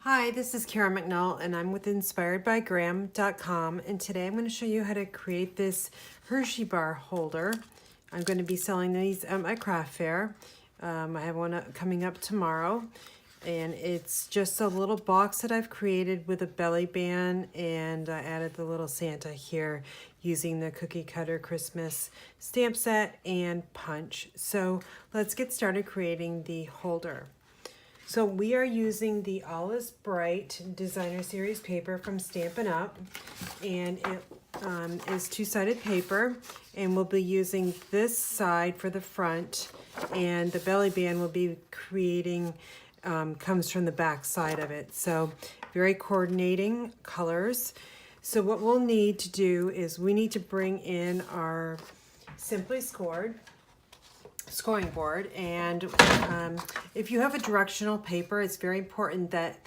Hi, this is Karen McNall and I'm with inspiredbygram.com, and today I'm going to show you how to create this Hershey Bar holder. I'm going to be selling these at my craft fair. I have one coming up tomorrow, and it's just a little box that I've created with a belly band, and I added the little Santa here using the cookie cutter Christmas stamp set and punch. So let's get started creating the holder. So we are using the All is Bright Designer Series paper from Stampin' Up, and it is two-sided paper, and we'll be using this side for the front, and the belly band will be creating, comes from the back side of it. So very coordinating colors. So what we'll need to do is we need to bring in our Simply Scored scoring board, and if you have a directional paper, it's very important that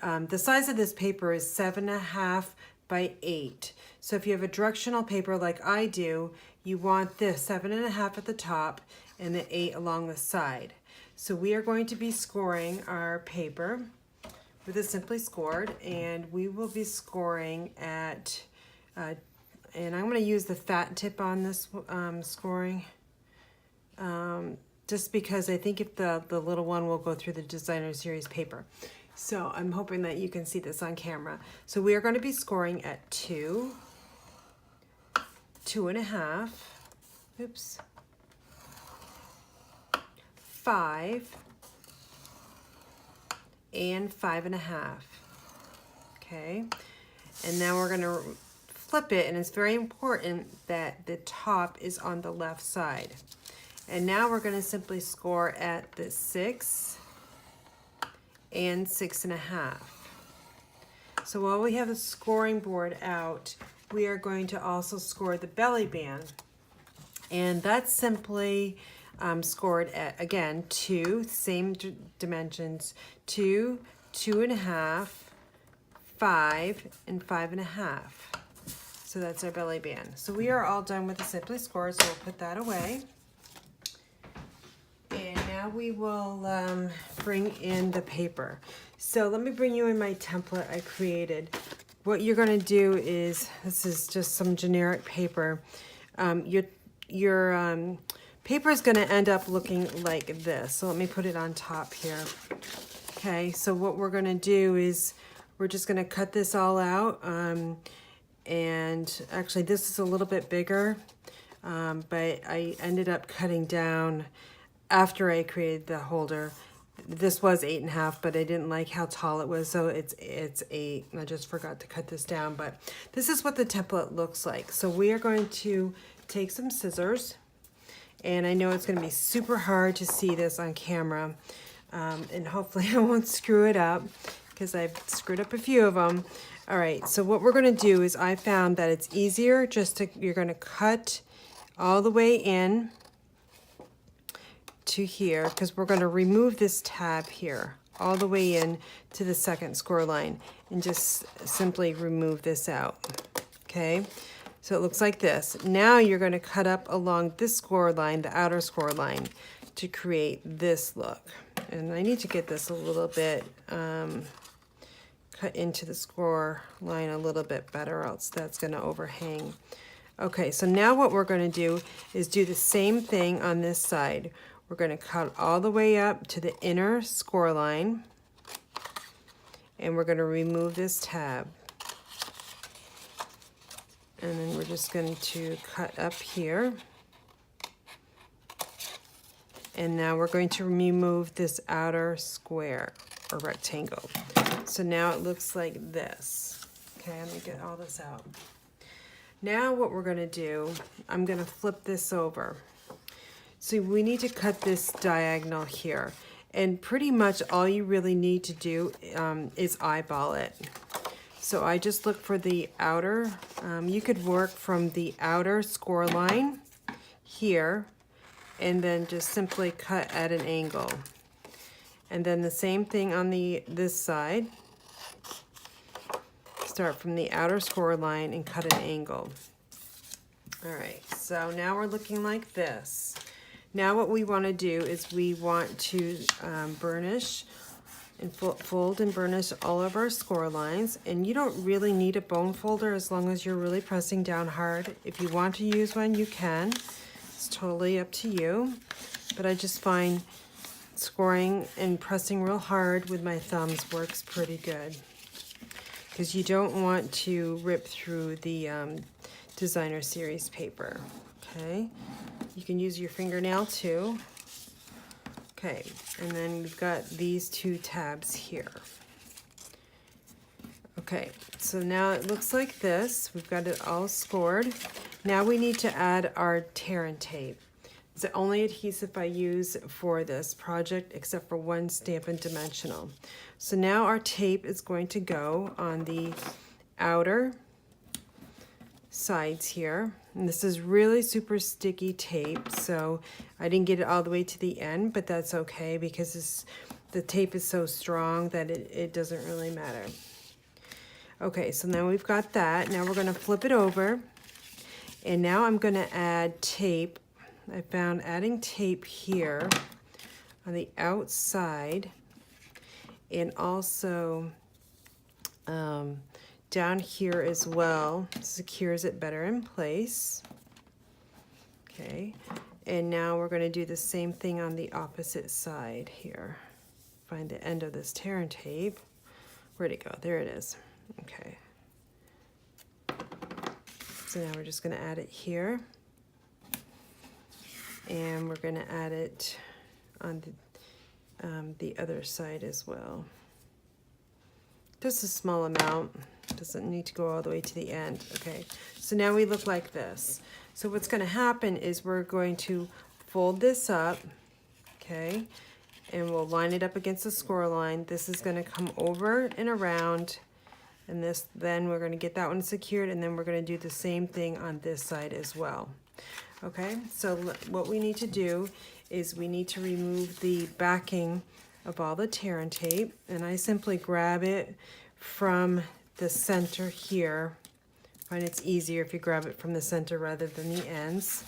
the size of this paper is 7.5 by 8. So if you have a directional paper like I do, you want this 7.5 at the top and the 8 along the side. So we are going to be scoring our paper with a Simply Scored, and we will be scoring at and I'm going to use the fat tip on this scoring, just because I think if the little one will go through the Designer Series paper. So I'm hoping that you can see this on camera. So we are going to be scoring at 2, 2.5, oops, 5, and 5.5. Okay, and now we're going to flip it, and it's very important that the top is on the left side. And now we're going to simply score at the 6 and 6.5. So while we have the scoring board out, we are going to also score the belly band. And that's simply scored at, again, 2, same dimensions, 2, 2.5, 5, and 5.5. So that's our belly band. So we are all done with the Simply Scored, so we'll put that away. And now we will bring in the paper. So let me bring you in my template I created. What you're going to do is, this is just some generic paper. Your paper is going to end up looking like this. So let me put it on top here. Okay, so what we're going to do is we're just going to cut this all out. And actually this is a little bit bigger, but I ended up cutting down after I created the holder. This was 8.5, but I didn't like how tall it was, so it's 8. I just forgot to cut this down, but this is what the template looks like. So we are going to take some scissors, and I know it's going to be super hard to see this on camera, and hopefully I won't screw it up, because I've screwed up a few of them. All right, so what we're going to do is I found that it's easier just to, you're going to cut all the way in to here, because we're going to remove this tab here all the way in to the second score line, and just simply remove this out. Okay, so it looks like this. Now you're going to cut up along this score line, the outer score line, to create this look. And I need to get this a little bit cut into the score line a little bit better, else that's going to overhang. Okay, so now what we're going to do is do the same thing on this side. We're going to cut all the way up to the inner score line, and we're going to remove this tab. And then we're just going to cut up here. And now we're going to remove this outer square or rectangle. So now it looks like this. Okay, let me get all this out. Now what we're going to do, I'm going to flip this over. So we need to cut this diagonal here, and pretty much all you really need to do is eyeball it. So I just look for the outer, you could work from the outer score line here, and then just simply cut at an angle. And then the same thing on this side. Start from the outer score line and cut an angle. All right, so now we're looking like this. Now what we want to do is we want to burnish and fold and burnish all of our score lines. And you don't really need a bone folder as long as you're really pressing down hard. If you want to use one, you can. It's totally up to you. But I just find scoring and pressing real hard with my thumbs works pretty good, because you don't want to rip through the designer series paper. Okay, you can use your fingernail too. Okay, and then we've got these two tabs here. Okay, so now it looks like this. We've got it all scored. Now we need to add our tear and tape. It's the only adhesive I use for this project except for one Stampin' Dimensional. So now our tape is going to go on the outer sides here. And this is really super sticky tape, so I didn't get it all the way to the end, but that's okay because the tape is so strong that it doesn't really matter. Okay, so now we've got that. Now we're going to flip it over, and now I'm going to add tape. I found adding tape here on the outside, and also down here as well, secures it better in place. Okay, and now we're going to do the same thing on the opposite side here. Find the end of this tear and tape. Where'd it go? There it is. Okay, so now we're just going to add it here, and we're going to add it on the other side as well. Just a small amount, doesn't need to go all the way to the end. Okay, so now we look like this. So what's going to happen is we're going to fold this up, okay, and we'll line it up against the score line. This is going to come over and around, and this, then we're going to get that one secured, and then we're going to do the same thing on this side as well. Okay, so what we need to do is we need to remove the backing of all the tear and tape, and I simply grab it from the center here. I find it's easier if you grab it from the center rather than the ends.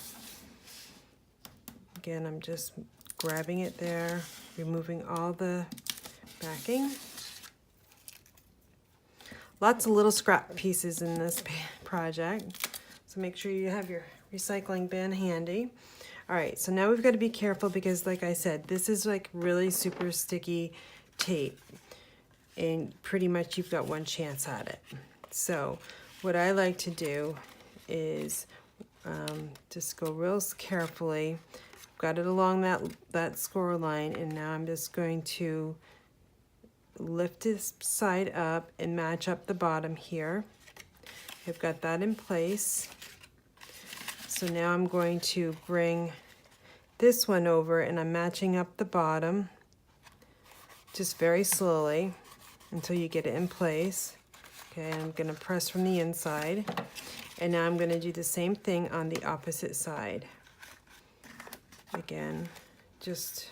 Again, I'm just grabbing it there, removing all the backing. Lots of little scrap pieces in this project, so make sure you have your recycling bin handy. All right, so now we've got to be careful because, like I said, this is like really super sticky tape, and pretty much you've got one chance at it. So what I like to do is just go real carefully. I've got it along that score line, and now I'm just going to lift this side up and match up the bottom here. I've got that in place. So now I'm going to bring this one over, and I'm matching up the bottom just very slowly until you get it in place. Okay, I'm going to press from the inside, and now I'm going to do the same thing on the opposite side. Again, just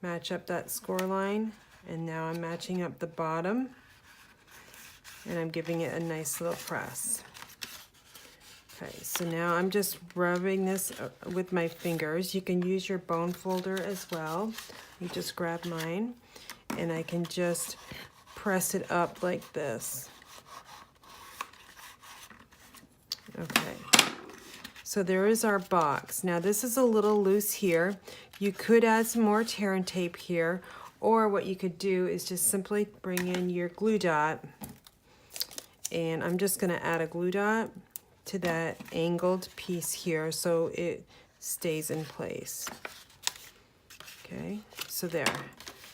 match up that score line, and now I'm matching up the bottom, and I'm giving it a nice little press. Okay, so now I'm just rubbing this with my fingers. You can use your bone folder as well. You just grab mine, and I can just press it up like this. Okay, so there is our box. Now this is a little loose here. You could add some more tear and tape here, or what you could do is just simply bring in your glue dot, and I'm just going to add a glue dot to that angled piece here so it stays in place. Okay, so there.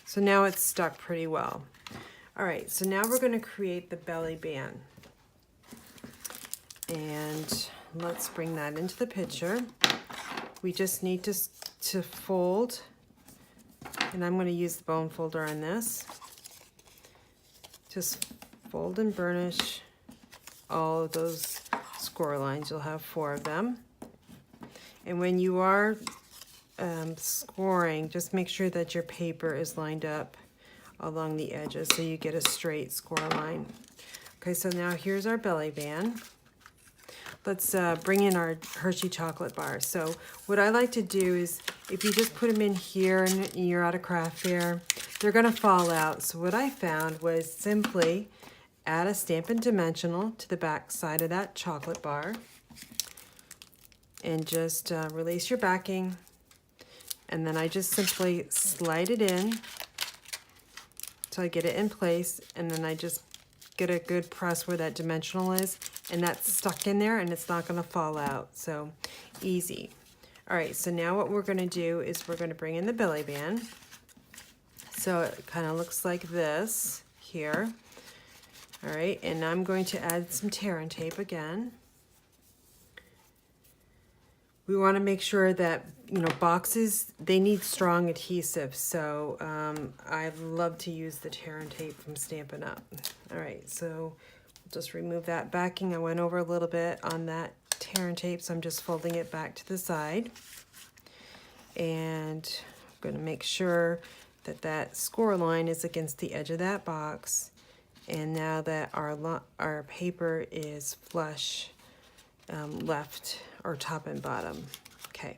So now it's stuck pretty well. All right, so now we're going to create the belly band. And let's bring that into the picture. We just need to fold, and I'm going to use the bone folder on this. Just fold and burnish all of those score lines. You'll have 4 of them. And when you are scoring, just make sure that your paper is lined up along the edges so you get a straight score line. Okay, so now here's our belly band. Let's bring in our Hershey chocolate bars. So what I like to do is, if you just put them in here and you're at a craft fair, they're gonna fall out. So what I found was simply add a Stampin' Dimensional to the back side of that chocolate bar and just release your backing. And then I just simply slide it in till I get it in place, and then I just get a good press where that dimensional is, and that's stuck in there and it's not gonna fall out, so easy. All right, so now what we're gonna do is we're gonna bring in the belly band. So it kind of looks like this here. All right, and I'm going to add some tear and tape again. We want to make sure that, you know, boxes, they need strong adhesive. So I love to use the tear and tape from Stampin' Up. All right, so just remove that backing. I went over a little bit on that tear and tape, so I'm just folding it back to the side. And I'm going to make sure that that score line is against the edge of that box. And now that our paper is flush left or top and bottom. Okay,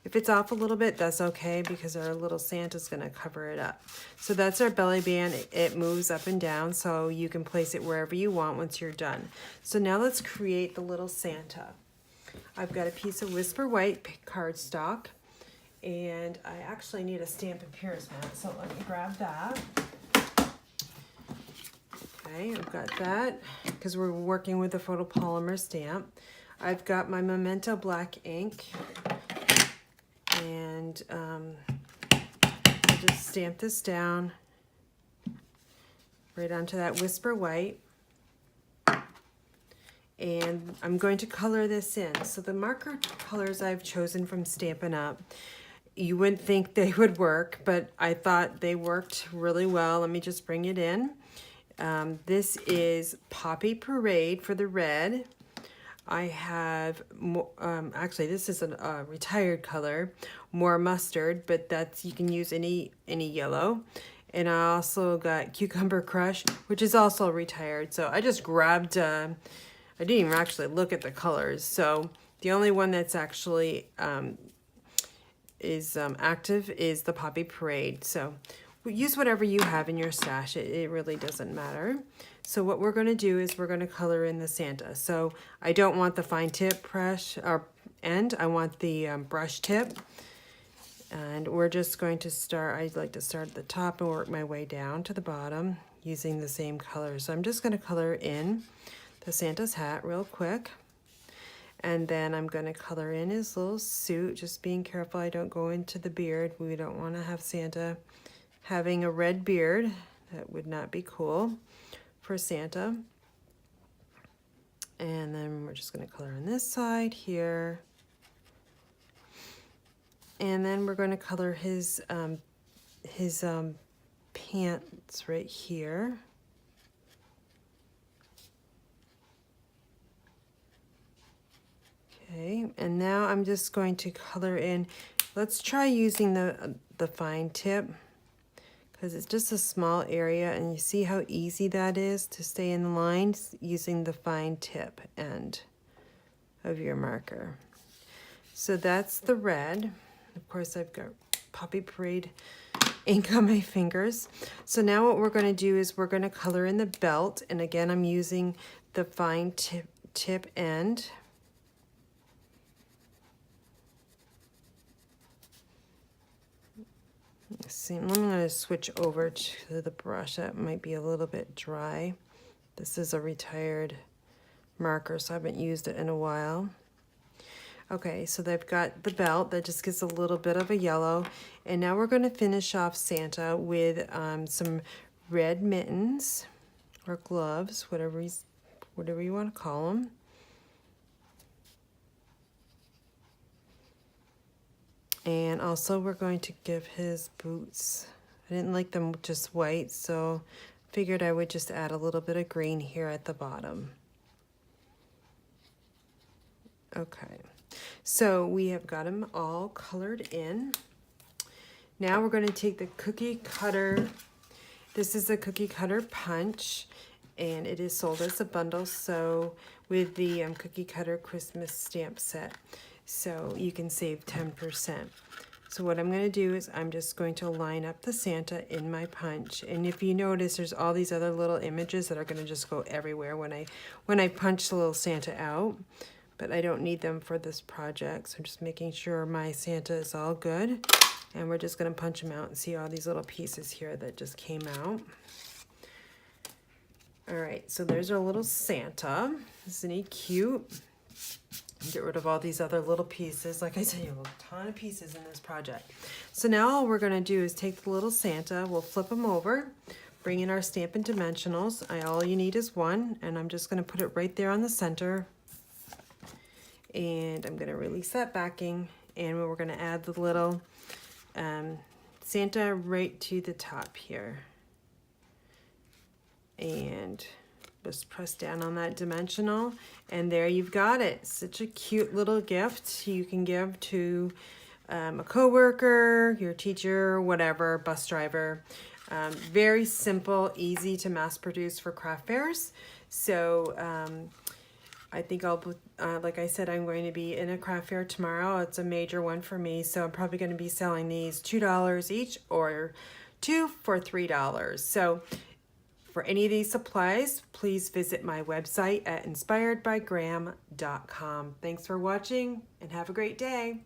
if it's off a little bit, that's okay, because our little Santa's gonna cover it up. So that's our belly band. It moves up and down, so you can place it wherever you want once you're done. So now let's create the little Santa. I've got a piece of Whisper White cardstock, and I actually need a Stampin' Pierce mat, so let me grab that. Okay, I've got that, because we're working with a photopolymer stamp. I've got my Memento black ink, and I'll just stamp this down right onto that Whisper White. And I'm going to color this in. So the marker colors I've chosen from Stampin' Up, you wouldn't think they would work, but I thought they worked really well. Let me just bring it in. This is Poppy Parade for the red. I have, actually this is a retired color, More Mustard, but that's, you can use any yellow. And I also got Cucumber Crush, which is also retired. So I just grabbed, I didn't even actually look at the colors. So the only one that's actually active is the Poppy Parade. So use whatever you have in your stash. It really doesn't matter. So what we're going to do is we're going to color in the Santa. So I don't want the fine tip brush or end. I want the brush tip. And we're just going to start, I like to start at the top and work my way down to the bottom using the same color. So I'm just going to color in the Santa's hat real quick. And then I'm going to color in his little suit, just being careful I don't go into the beard. We don't want to have Santa having a red beard. That would not be cool for Santa. And then we're just going to color on this side here. And then we're going to color his pants right here. Okay, and now I'm just going to color in. Let's try using the fine tip, because it's just a small area, and you see how easy that is to stay in the lines using the fine tip end of your marker. So that's the red. Of course, I've got Poppy Parade ink on my fingers. So now what we're going to do is we're going to color in the belt, and again I'm using the fine tip end. See, I'm going to switch over to the brush. That might be a little bit dry. This is a retired marker, so I haven't used it in a while. Okay, so they've got the belt that just gets a little bit of a yellow. And now we're going to finish off Santa with some red mittens or gloves, whatever you want to call them. And also we're going to give his boots, I didn't like them just white, so figured I would just add a little bit of green here at the bottom. Okay, so we have got them all colored in. Now we're going to take the cookie cutter. This is a cookie cutter punch, and it is sold as a bundle, so with the cookie cutter Christmas stamp set. So you can save 10%. So what I'm going to do is I'm just going to line up the Santa in my punch. And if you notice, there's all these other little images that are going to just go everywhere when I punch the little Santa out. But I don't need them for this project. So I'm just making sure my Santa is all good. And we're just going to punch them out and see all these little pieces here that just came out. All right, so there's our little Santa. Isn't he cute? Get rid of all these other little pieces. Like I said, you have a ton of pieces in this project. So now all we're going to do is take the little Santa, we'll flip him over, bring in our Stampin' Dimensionals. All you need is one, and I'm just going to put it right there on the center. And I'm going to release that backing, and we're going to add the little Santa right to the top here. And just press down on that dimensional, and there you've got it. Such a cute little gift you can give to a coworker, your teacher, whatever, bus driver. Very simple, easy to mass produce for craft fairs. So I think I'll, like I said, I'm going to be in a craft fair tomorrow. It's a major one for me, so I'm probably going to be selling these $2 each or two for $3. So for any of these supplies, please visit my website at inspiredbygram.com. Thanks for watching and have a great day.